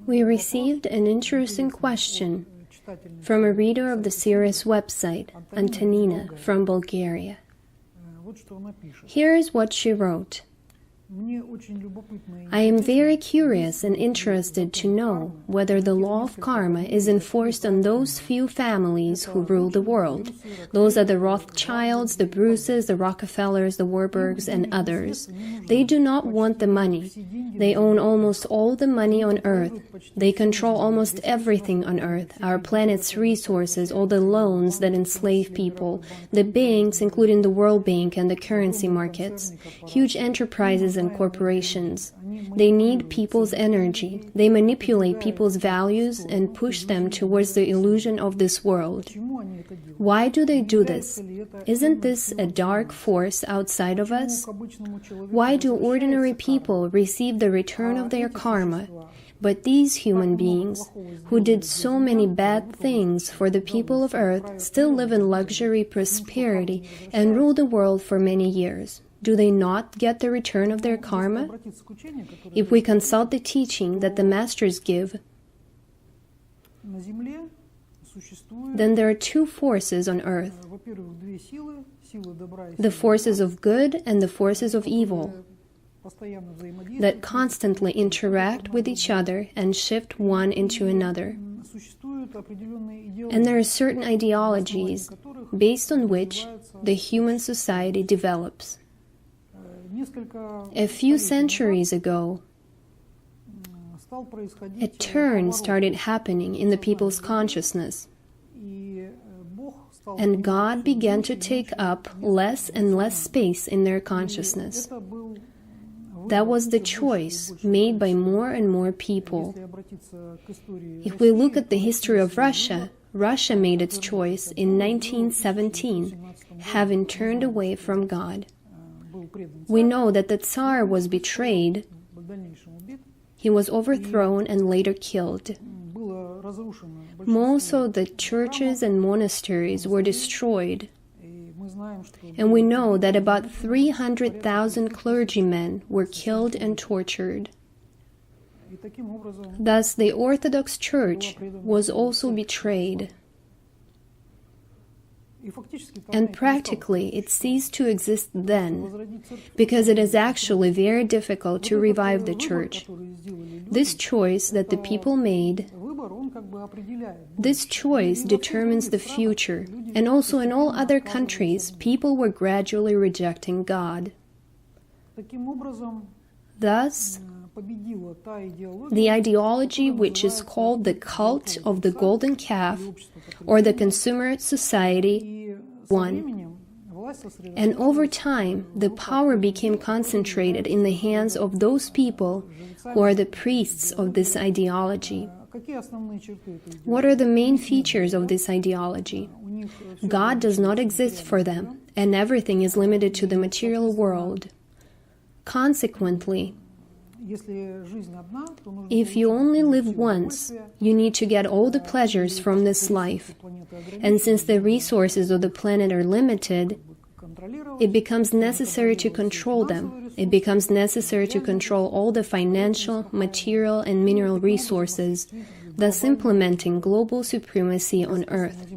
We received an interesting question from a reader of the Sirius website, Antonina from Bulgaria. Here is what she wrote. I am very curious and interested to know whether the law of karma is enforced on those few families who rule the world. Those are the Rothschilds, the Bruces, the Rockefellers, the Warburgs, and others. They do not want the money. They own almost all the money on Earth. They control almost everything on Earth, our planet's resources, all the loans that enslave people, the banks, including the World Bank and the currency markets, huge enterprises and corporations. They need people's energy. They manipulate people's values and push them towards the illusion of this world. Why do they do this? Isn't this a dark force outside of us? Why do ordinary people receive the return of their karma, but these human beings, who did so many bad things for the people of Earth, still live in luxury, prosperity, and rule the world for many years? Do they not get the return of their karma? If we consult the teaching that the masters give, then there are two forces on earth, the forces of good and the forces of evil, that constantly interact with each other and shift one into another. And there are certain ideologies based on which the human society develops. A few centuries ago, a turn started happening in the people's consciousness, and God began to take up less and less space in their consciousness. That was the choice made by more and more people. If we look at the history of Russia, Russia made its choice in 1917, having turned away from God. We know that the Tsar was betrayed. He was overthrown and later killed. Most of the churches and monasteries were destroyed. And we know that about 300,000 clergymen were killed and tortured. Thus, the Orthodox Church was also betrayed. And practically it ceased to exist then, because it is actually very difficult to revive the Church. This choice that the people made, this choice determines the future, and also in all other countries, people were gradually rejecting God. Thus, the ideology which is called the cult of the golden calf, or the consumer society, won. And over time, the power became concentrated in the hands of those people who are the priests of this ideology. What are the main features of this ideology? God does not exist for them, and everything is limited to the material world. Consequently, if you only live once, you need to get all the pleasures from this life. And since the resources of the planet are limited, it becomes necessary to control them. It becomes necessary to control all the financial, material, and mineral resources, thus implementing global supremacy on Earth.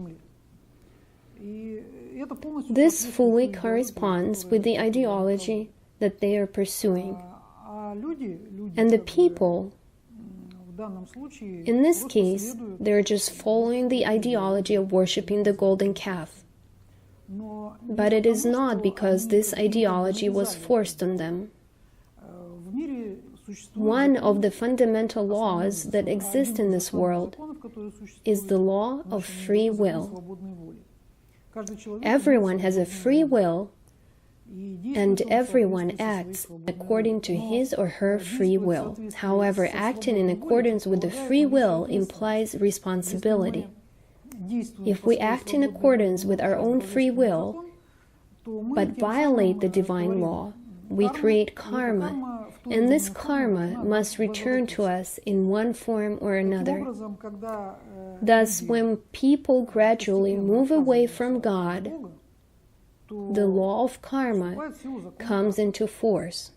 This fully corresponds with the ideology that they are pursuing. And the people, in this case, they're just following the ideology of worshipping the golden calf. But it is not because this ideology was forced on them. One of the fundamental laws that exist in this world is the law of free will. Everyone has a free will, and everyone acts according to his or her free will. However, acting in accordance with the free will implies responsibility. If we act in accordance with our own free will, but violate the divine law, we create karma, and this karma must return to us in one form or another. Thus, when people gradually move away from God, the law of karma comes into force.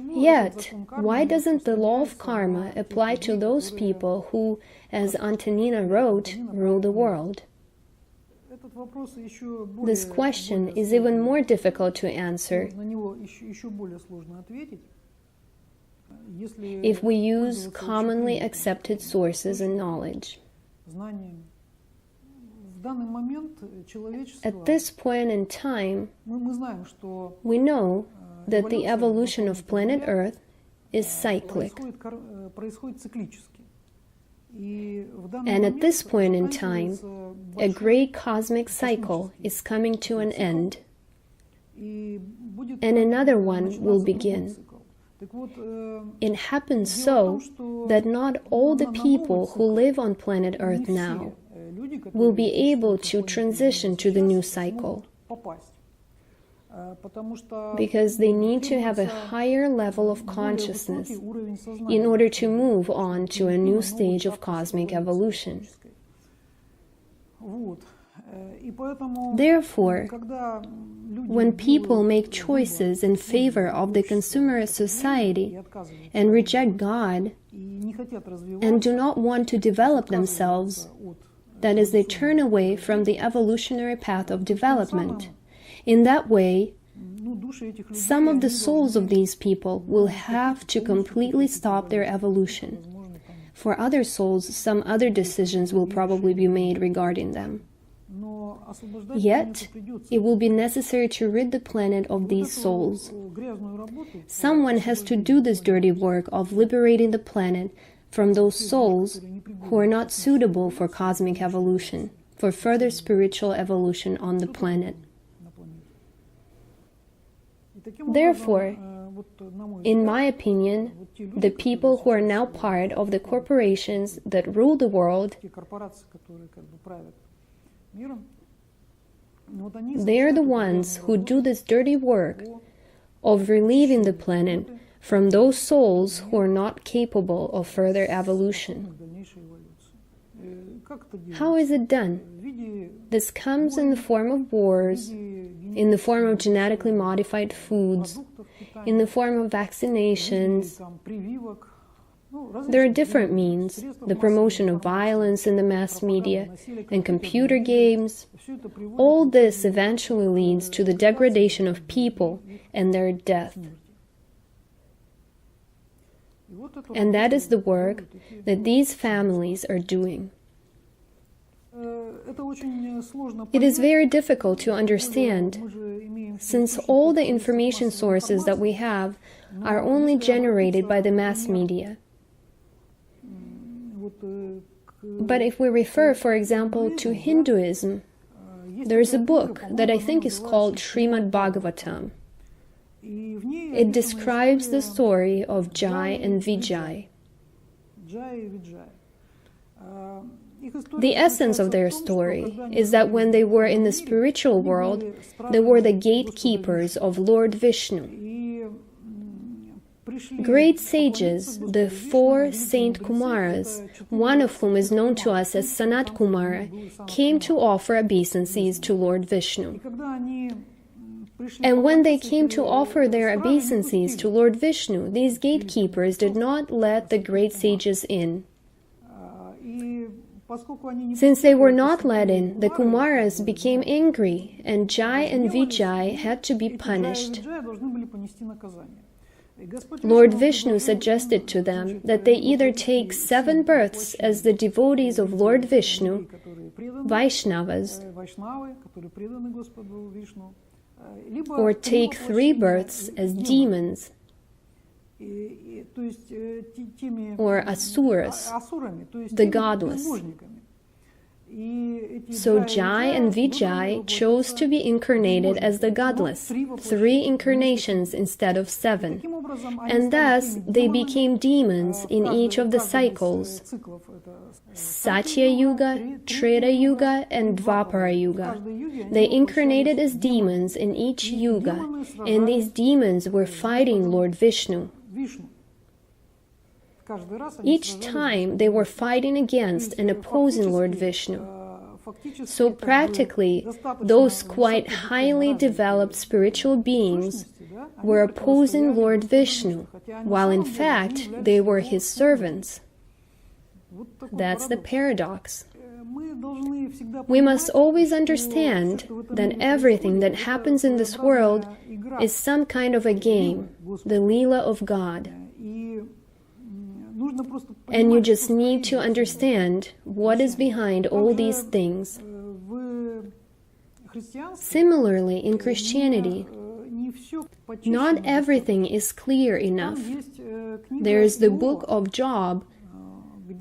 Yet, why doesn't the law of karma apply to those people who, as Antonina wrote, rule the world? This question is even more difficult to answer if we use commonly accepted sources and knowledge. At this point in time, we know that the evolution of planet Earth is cyclic. And at this point in time, a great cosmic cycle is coming to an end, and another one will begin. It happens so that not all the people who live on planet Earth now will be able to transition to the new cycle, because they need to have a higher level of consciousness in order to move on to a new stage of cosmic evolution. Therefore, when people make choices in favor of the consumerist society and reject God and do not want to develop themselves, that is, they turn away from the evolutionary path of development. In that way, some of the souls of these people will have to completely stop their evolution. For other souls, some other decisions will probably be made regarding them. Yet, it will be necessary to rid the planet of these souls. Someone has to do this dirty work of liberating the planet from those souls who are not suitable for cosmic evolution, for further spiritual evolution on the planet. Therefore, in my opinion, the people who are now part of the corporations that rule the world, they are the ones who do this dirty work of relieving the planet from those souls who are not capable of further evolution. How is it done? This comes in the form of wars, in the form of genetically modified foods, in the form of vaccinations. There are different means, the promotion of violence in the mass media, and computer games. All this eventually leads to the degradation of people and their death. And that is the work that these families are doing. It is very difficult to understand, since all the information sources that we have are only generated by the mass media. But if we refer, for example, to Hinduism, there is a book that I think is called Srimad Bhagavatam. It describes the story of Jai and Vijay. The essence of their story is that when they were in the spiritual world, they were the gatekeepers of Lord Vishnu. Great sages, the 4 Saint Kumaras, one of whom is known to us as Sanat Kumara, came to offer obeisances to Lord Vishnu. And when they came to offer their obeisances to Lord Vishnu, these gatekeepers did not let the great sages in. Since they were not let in, the Kumaras became angry, and Jai and Vijay had to be punished. Lord Vishnu suggested to them that they either take 7 births as the devotees of Lord Vishnu, Vaishnavas, or take 3 births as demons, or asuras, the godless. So Jai and Vijay chose to be incarnated as the godless, 3 incarnations instead of 7, and thus they became demons in each of the cycles, Satya Yuga, Treta Yuga, and Dvapara Yuga. They incarnated as demons in each yuga, and these demons were fighting Lord Vishnu. Each time they were fighting against and opposing Lord Vishnu. So practically, those quite highly developed spiritual beings were opposing Lord Vishnu, while in fact they were his servants. That's the paradox. We must always understand that everything that happens in this world is some kind of a game, the Leela of God. And you just need to understand what is behind all these things. Similarly, in Christianity, not everything is clear enough. There is the book of Job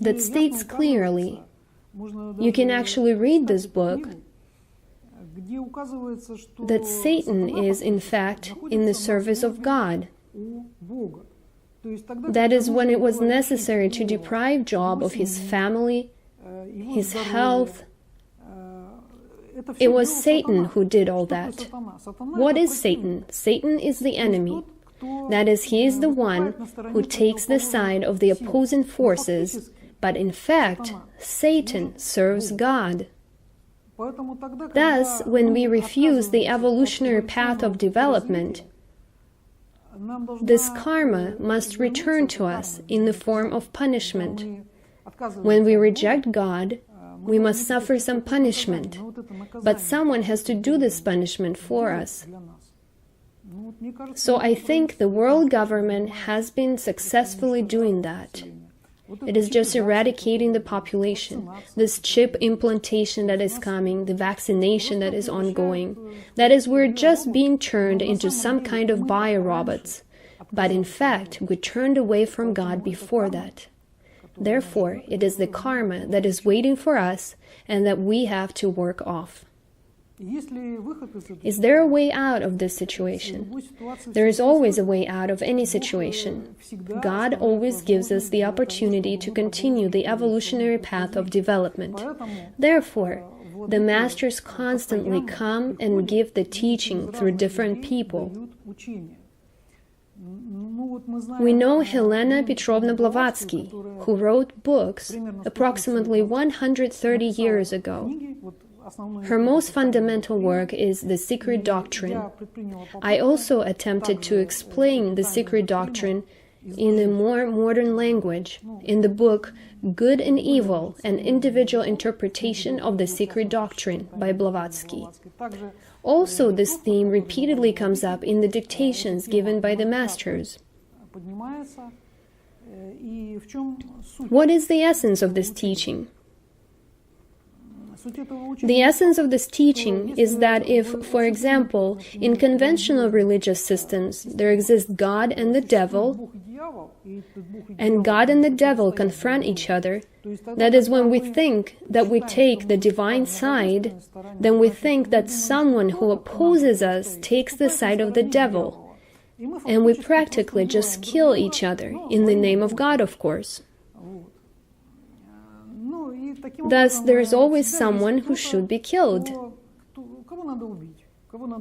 that states clearly. You can actually read this book that Satan is in fact in the service of God. That is when it was necessary to deprive Job of his family, his health. It was Satan who did all that. What is Satan? Satan is the enemy. That is, he is the one who takes the side of the opposing forces, but in fact, Satan serves God. Thus, when we refuse the evolutionary path of development, this karma must return to us in the form of punishment. When we reject God, we must suffer some punishment, but someone has to do this punishment for us. So I think the world government has been successfully doing that. It is just eradicating the population, this chip implantation that is coming, the vaccination that is ongoing. That is, we're just being turned into some kind of biorobots. But in fact, we turned away from God before that. Therefore, it is the karma that is waiting for us and that we have to work off. Is there a way out of this situation? There is always a way out of any situation. God always gives us the opportunity to continue the evolutionary path of development. Therefore, the masters constantly come and give the teaching through different people. We know Helena Petrovna Blavatsky, who wrote books approximately 130 years ago. Her most fundamental work is The Secret Doctrine. I also attempted to explain the Secret Doctrine in a more modern language in the book Good and Evil, an Individual Interpretation of the Secret Doctrine by Blavatsky. Also, this theme repeatedly comes up in the dictations given by the masters. What is the essence of this teaching? The essence of this teaching is that if, for example, in conventional religious systems there exist God and the devil, and God and the devil confront each other, that is, when we think that we take the divine side, then we think that someone who opposes us takes the side of the devil, and we practically just kill each other, in the name of God, of course. Thus, there is always someone who should be killed,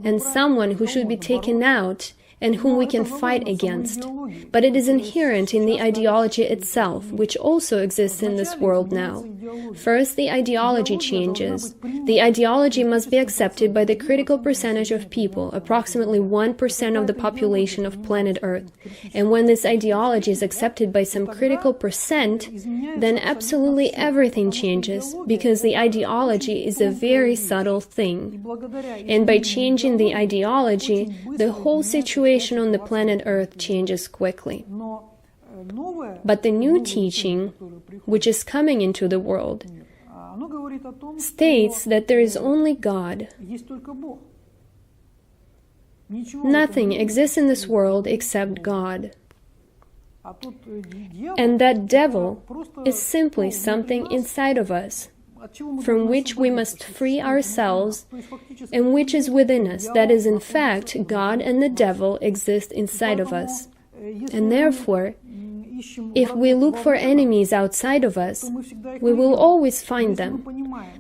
and someone who should be taken out, and whom we can fight against. But it is inherent in the ideology itself, which also exists in this world now. First, the ideology changes. The ideology must be accepted by the critical percentage of people, approximately 1% of the population of planet Earth. And when this ideology is accepted by some critical percent, then absolutely everything changes, because the ideology is a very subtle thing. And by changing the ideology, the whole situation on the planet Earth changes quickly. But the new teaching, which is coming into the world, states that there is only God. Nothing exists in this world except God. And that devil is simply something inside of us, from which we must free ourselves, and which is within us. That is, in fact, God and the devil exist inside of us. And therefore, if we look for enemies outside of us, we will always find them.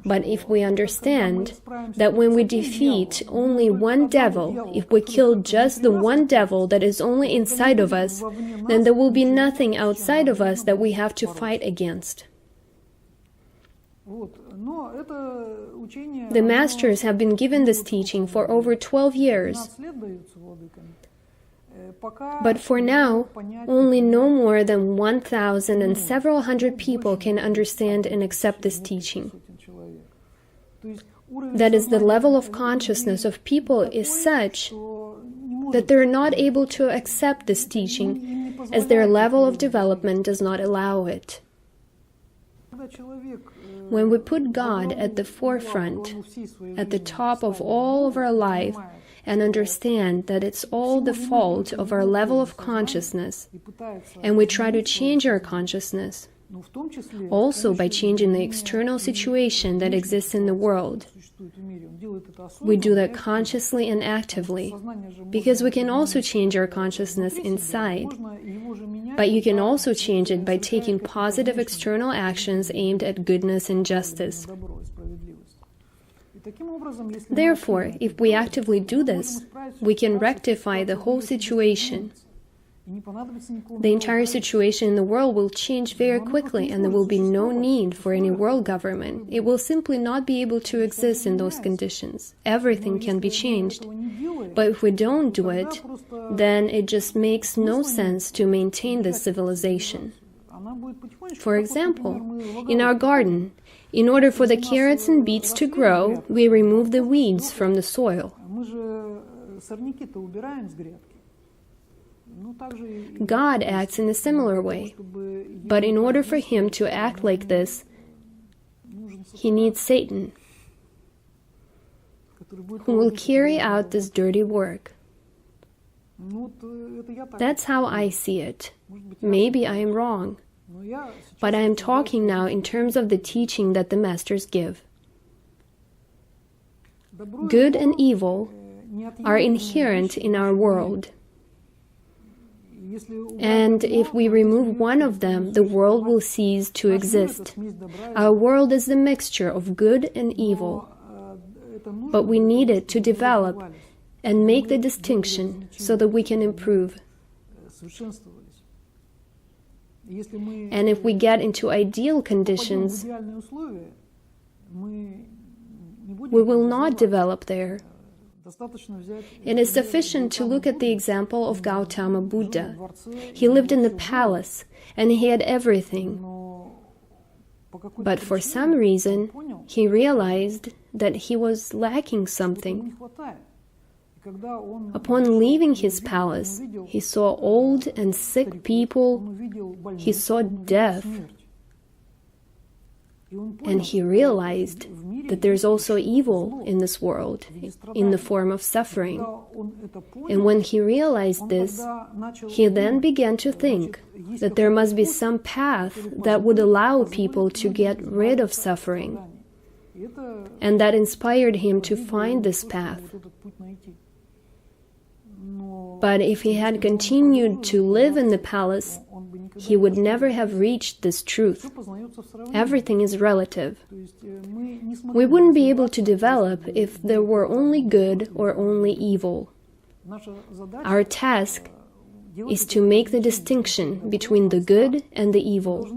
But if we understand that when we defeat only one devil, if we kill just the one devil that is only inside of us, then there will be nothing outside of us that we have to fight against. The masters have been given this teaching for over 12 years. But for now, only no more than 1,000 and several hundred people can understand and accept this teaching. That is, the level of consciousness of people is such that they are not able to accept this teaching, as their level of development does not allow it. When we put God at the forefront, at the top of all of our life, and understand that it's all the fault of our level of consciousness, and we try to change our consciousness, also by changing the external situation that exists in the world. We do that consciously and actively, because we can also change our consciousness inside. But you can also change it by taking positive external actions aimed at goodness and justice. Therefore, if we actively do this, we can rectify the whole situation. The entire situation in the world will change very quickly, and there will be no need for any world government. It will simply not be able to exist in those conditions. Everything can be changed. But if we don't do it, then it just makes no sense to maintain this civilization. For example, in our garden, in order for the carrots and beets to grow, we remove the weeds from the soil. God acts in a similar way, but in order for him to act like this, he needs Satan, who will carry out this dirty work. That's how I see it. Maybe I am wrong, but I am talking now in terms of the teaching that the masters give. Good and evil are inherent in our world. And if we remove one of them, the world will cease to exist. Our world is the mixture of good and evil, but we need it to develop and make the distinction so that we can improve. And if we get into ideal conditions, we will not develop there. It is sufficient to look at the example of Gautama Buddha. He lived in the palace, and he had everything. But for some reason, he realized that he was lacking something. Upon leaving his palace, he saw old and sick people, he saw death, and he realized that there's also evil in this world, in the form of suffering. And when he realized this, he then began to think that there must be some path that would allow people to get rid of suffering. And that inspired him to find this path. But if he had continued to live in the palace, he would never have reached this truth. Everything is relative. We wouldn't be able to develop if there were only good or only evil. Our task is to make the distinction between the good and the evil.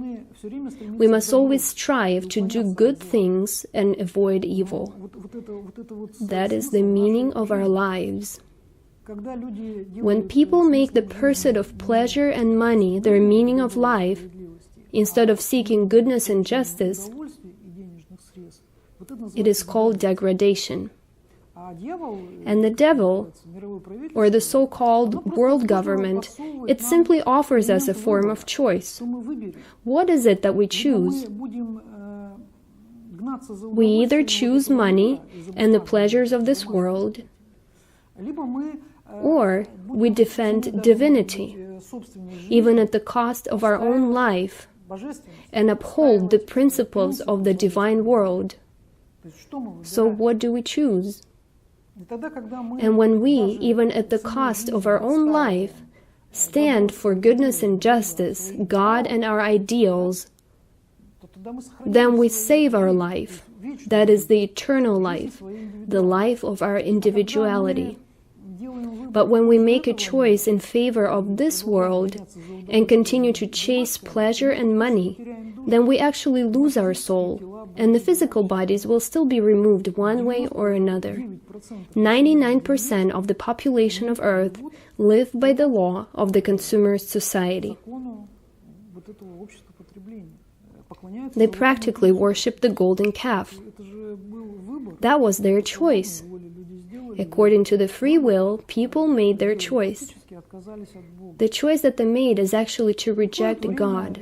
We must always strive to do good things and avoid evil. That is the meaning of our lives. When people make the pursuit of pleasure and money their meaning of life, instead of seeking goodness and justice, it is called degradation. And the devil, or the so-called world government, it simply offers us a form of choice. What is it that we choose? We either choose money and the pleasures of this world, or we defend divinity, even at the cost of our own life, and uphold the principles of the divine world. So what do we choose? And when we, even at the cost of our own life, stand for goodness and justice, God and our ideals, then we save our life. That is the eternal life, the life of our individuality. But when we make a choice in favor of this world and continue to chase pleasure and money, then we actually lose our soul, and the physical bodies will still be removed one way or another. 99% of the population of Earth live by the law of the consumerist society. They practically worship the golden calf. That was their choice. According to the free will, people made their choice. The choice that they made is actually to reject God.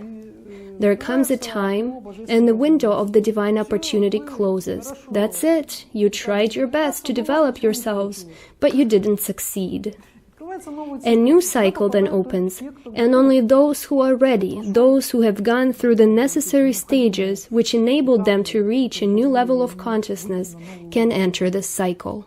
There comes a time, and the window of the divine opportunity closes. That's it. You tried your best to develop yourselves, but you didn't succeed. A new cycle then opens, and only those who are ready, those who have gone through the necessary stages which enabled them to reach a new level of consciousness, can enter this cycle.